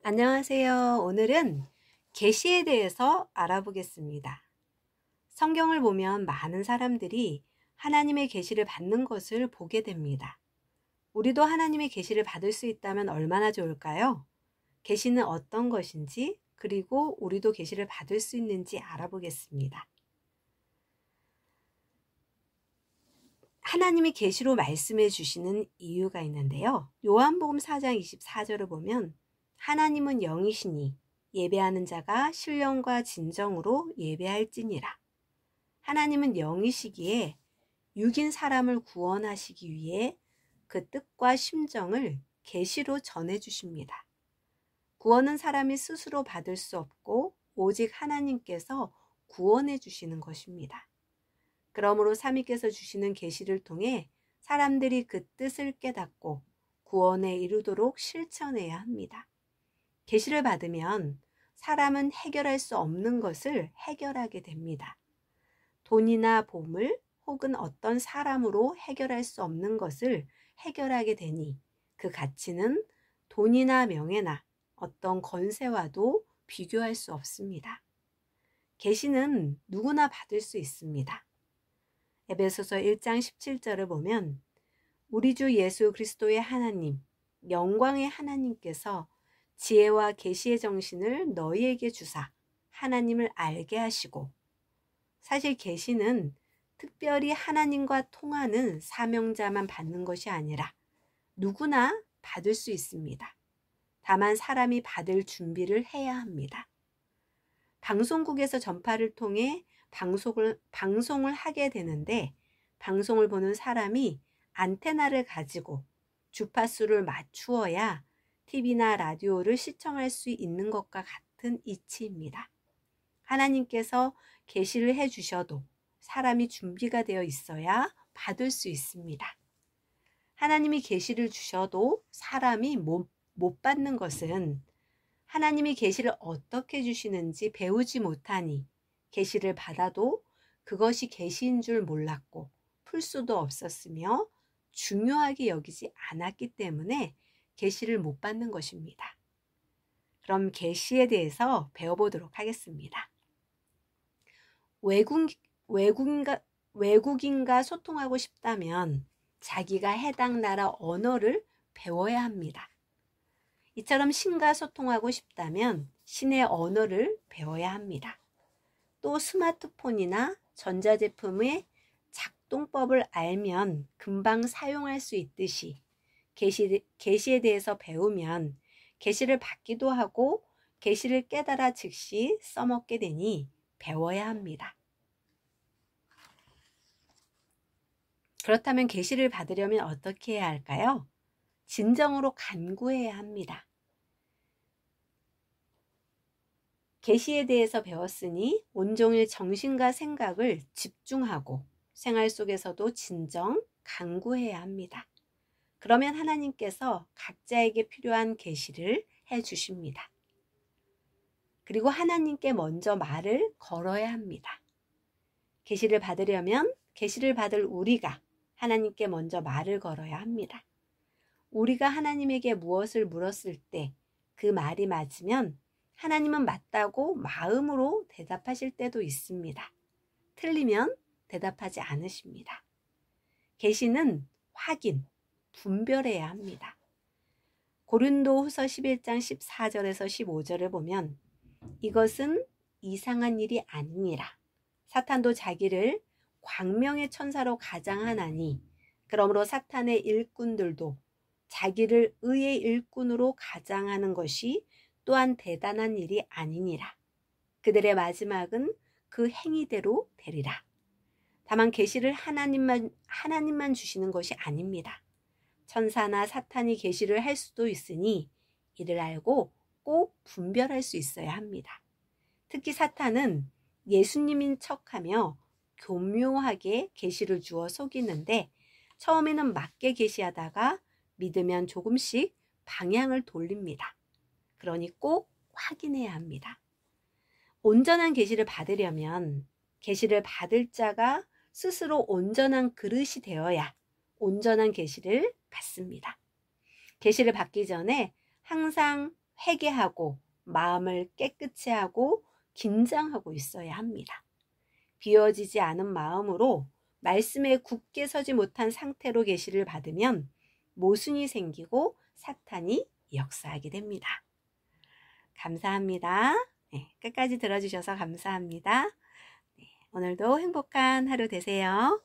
안녕하세요. 오늘은 계시에 대해서 알아보겠습니다. 성경을 보면 많은 사람들이 하나님의 계시를 받는 것을 보게 됩니다. 우리도 하나님의 계시를 받을 수 있다면 얼마나 좋을까요? 계시는 어떤 것인지, 그리고 우리도 계시를 받을 수 있는지 알아보겠습니다. 하나님이 계시로 말씀해 주시는 이유가 있는데요. 요한복음 4장 24절을 보면 하나님은 영이시니 예배하는 자가 신령과 진정으로 예배할지니라. 하나님은 영이시기에 육인 사람을 구원하시기 위해 그 뜻과 심정을 계시로 전해 주십니다. 구원은 사람이 스스로 받을 수 없고 오직 하나님께서 구원해 주시는 것입니다. 그러므로 삼위께서 주시는 계시를 통해 사람들이 그 뜻을 깨닫고 구원에 이르도록 실천해야 합니다. 계시를 받으면 사람은 해결할 수 없는 것을 해결하게 됩니다. 돈이나 보물 혹은 어떤 사람으로 해결할 수 없는 것을 해결하게 되니 그 가치는 돈이나 명예나 어떤 권세와도 비교할 수 없습니다. 계시는 누구나 받을 수 있습니다. 에베소서 1장 17절을 보면 우리 주 예수 그리스도의 하나님, 영광의 하나님께서 지혜와 계시의 정신을 너희에게 주사 하나님을 알게 하시고, 사실 계시는 특별히 하나님과 통하는 사명자만 받는 것이 아니라 누구나 받을 수 있습니다. 다만 사람이 받을 준비를 해야 합니다. 방송국에서 전파를 통해 방송을 하게 되는데 방송을 보는 사람이 안테나를 가지고 주파수를 맞추어야 TV나 라디오를 시청할 수 있는 것과 같은 이치입니다. 하나님께서 계시를 해주셔도 사람이 준비가 되어 있어야 받을 수 있습니다. 하나님이 계시를 주셔도 사람이 못 받는 것은 하나님이 계시를 어떻게 주시는지 배우지 못하니 계시를 받아도 그것이 계시인 줄 몰랐고 풀 수도 없었으며 중요하게 여기지 않았기 때문에 계시를 못 받는 것입니다. 그럼 계시에 대해서 배워보도록 하겠습니다. 외국인과 소통하고 싶다면 자기가 해당 나라 언어를 배워야 합니다. 이처럼 신과 소통하고 싶다면 신의 언어를 배워야 합니다. 또 스마트폰이나 전자제품의 작동법을 알면 금방 사용할 수 있듯이 계시에 대해서 배우면 계시를 받기도 하고 계시를 깨달아 즉시 써먹게 되니 배워야 합니다. 그렇다면 계시를 받으려면 어떻게 해야 할까요? 진정으로 간구해야 합니다. 계시에 대해서 배웠으니 온종일 정신과 생각을 집중하고 생활 속에서도 진정 간구해야 합니다. 그러면 하나님께서 각자에게 필요한 계시를 해주십니다. 그리고 하나님께 먼저 말을 걸어야 합니다. 계시를 받으려면 계시를 받을 우리가 하나님께 먼저 말을 걸어야 합니다. 우리가 하나님에게 무엇을 물었을 때 그 말이 맞으면 하나님은 맞다고 마음으로 대답하실 때도 있습니다. 틀리면 대답하지 않으십니다. 계시는 확인, 분별해야 합니다. 고린도후서 11장 14절에서 15절을 보면 이것은 이상한 일이 아니니라. 사탄도 자기를 광명의 천사로 가장하나니 그러므로 사탄의 일꾼들도 자기를 의의 일꾼으로 가장하는 것이 또한 대단한 일이 아니니라. 그들의 마지막은 그 행위대로 되리라. 다만 계시를 하나님만 주시는 것이 아닙니다. 천사나 사탄이 계시를 할 수도 있으니 이를 알고 꼭 분별할 수 있어야 합니다. 특히 사탄은 예수님인 척하며 교묘하게 계시를 주어 속이는데 처음에는 맞게 계시하다가 믿으면 조금씩 방향을 돌립니다. 그러니 꼭 확인해야 합니다. 온전한 계시를 받으려면 계시를 받을 자가 스스로 온전한 그릇이 되어야 온전한 계시를 받습니다. 계시를 받기 전에 항상 회개하고 마음을 깨끗이 하고 긴장하고 있어야 합니다. 비워지지 않은 마음으로 말씀에 굳게 서지 못한 상태로 계시를 받으면 모순이 생기고 사탄이 역사하게 됩니다. 감사합니다. 네, 끝까지 들어주셔서 감사합니다. 네, 오늘도 행복한 하루 되세요.